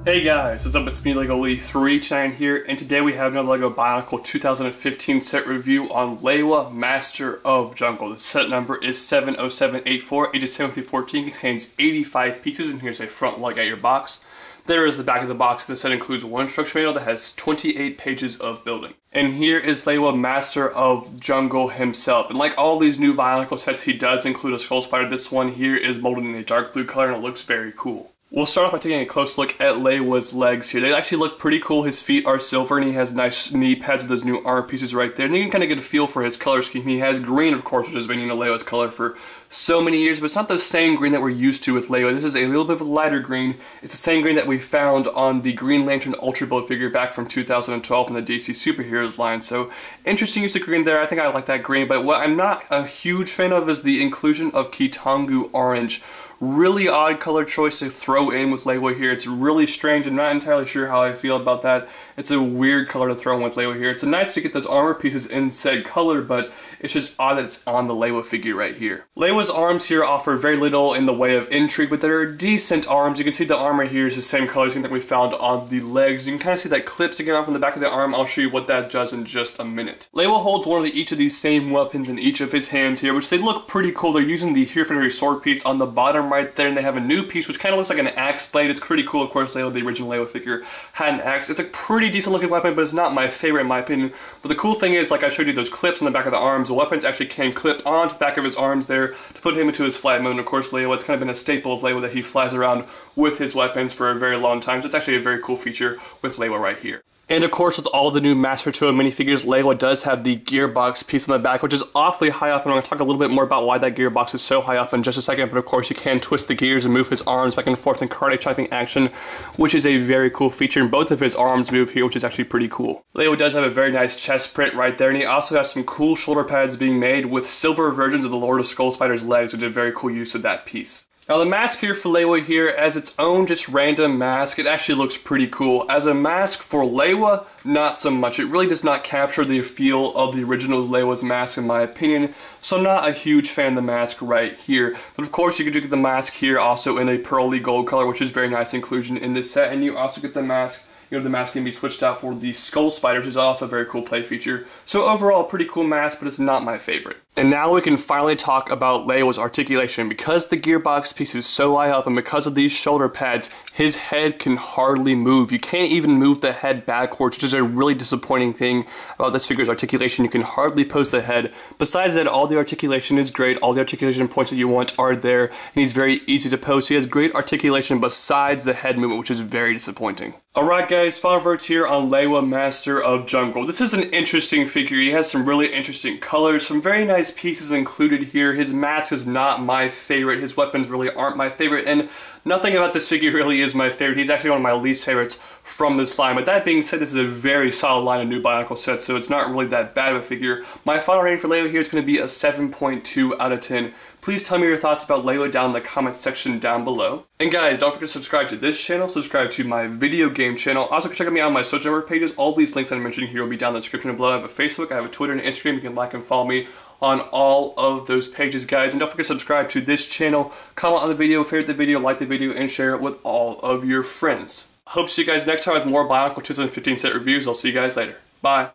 Hey guys, what's up? It's me, Lego Lee 389 here, and today we have another Lego Bionicle 2015 set review on Lewa, Master of Jungle. The set number is 70784, ages 7 through 14, contains 85 pieces, and here's a front look at your box. There is the back of the box. The set includes one instruction manual that has 28 pages of building. And here is Lewa, Master of Jungle himself. And like all these new Bionicle sets, he does include a skull spider. This one here is molded in a dark blue color, and it looks very cool. We'll start off by taking a close look at Lewa's legs here. They actually look pretty cool. His feet are silver and he has nice knee pads with those new arm pieces right there. And you can kind of get a feel for his color scheme. He has green, of course, which has been Lewa's color for so many years, but it's not the same green that we're used to with Lewa. This is a little bit of a lighter green. It's the same green that we found on the Green Lantern Ultra Build figure back from 2012 in the DC Superheroes line. So interesting use of green there. I think I like that green, but what I'm not a huge fan of is the inclusion of Kitangu orange. Really odd color choice to throw in with Lewa here. It's really strange. I'm not entirely sure how I feel about that. It's a weird color to throw in with Lewa here. It's nice to get those armor pieces in said color, but it's just odd that it's on the Lewa figure right here. Lewa's arms here offer very little in the way of intrigue, but they're decent arms. You can see the armor here is the same color scheme that we found on the legs. You can kind of see that clip sticking off on the back of the arm. I'll show you what that does in just a minute. Lewa holds one of each of these same weapons in each of his hands here, which they look pretty cool. They're using the Hierophantry sword piece on the bottom right there, and they have a new piece which kind of looks like an axe blade. It's pretty cool. Of course, Lewa, the original Lewa figure, had an axe. It's a pretty decent looking weapon, but it's not my favorite in my opinion. But the cool thing is, like I showed you those clips on the back of the arms, the weapons actually can clip onto the back of his arms there to put him into his flight mode. And of course, Lewa, it's kind of been a staple of Lewa that he flies around with his weapons for a very long time. So it's actually a very cool feature with Lewa right here. And of course, with all the new Master Toa minifigures, Lewa does have the gearbox piece on the back, which is awfully high up, and I'm going to talk a little bit more about why that gearbox is so high up in just a second. But of course, you can twist the gears and move his arms back and forth in karate chopping action, which is a very cool feature, and both of his arms move here, which is actually pretty cool. Lewa does have a very nice chest print right there, and he also has some cool shoulder pads being made with silver versions of the Lord of Skull Spider's legs, which is a very cool use of that piece. Now the mask here for Lewa here, as its own just random mask, it actually looks pretty cool. As a mask for Lewa, not so much. It really does not capture the feel of the original Lewa's mask in my opinion, so I'm not a huge fan of the mask right here. But of course you can get the mask here also in a pearly gold color, which is very nice inclusion in this set, and you also get the mask. The mask can be switched out for the Skull Spider, which is also a very cool play feature. So overall, pretty cool mask, but it's not my favorite. And now we can finally talk about Lewa's articulation. Because the gearbox piece is so high up and because of these shoulder pads, his head can hardly move. You can't even move the head backwards, which is a really disappointing thing about this figure's articulation. You can hardly pose the head. Besides that, all the articulation is great. All the articulation points that you want are there, and he's very easy to pose. He has great articulation besides the head movement, which is very disappointing. Alright guys, final verdict here on Lewa, Master of Jungle. This is an interesting figure. He has some really interesting colors, some very nice pieces included here. His mask is not my favorite. His weapons really aren't my favorite, and nothing about this figure really is my favorite. He's actually one of my least favorites from this line. But that being said, this is a very solid line of new Bionicle sets, so it's not really that bad of a figure. My final rating for Lewa here is going to be a 7.2 out of 10. Please tell me your thoughts about Lewa down in the comments section down below. And guys, don't forget to subscribe to this channel, subscribe to my video game channel. Also, check me out on my social network pages. All these links that I'm mentioning here will be down in the description below. I have a Facebook, I have a Twitter, and Instagram. You can like and follow me on all of those pages, guys. And don't forget to subscribe to this channel, comment on the video, favorite the video, like the video, and share it with all of your friends. Hope to see you guys next time with more Bionicle 2015 set reviews. I'll see you guys later. Bye.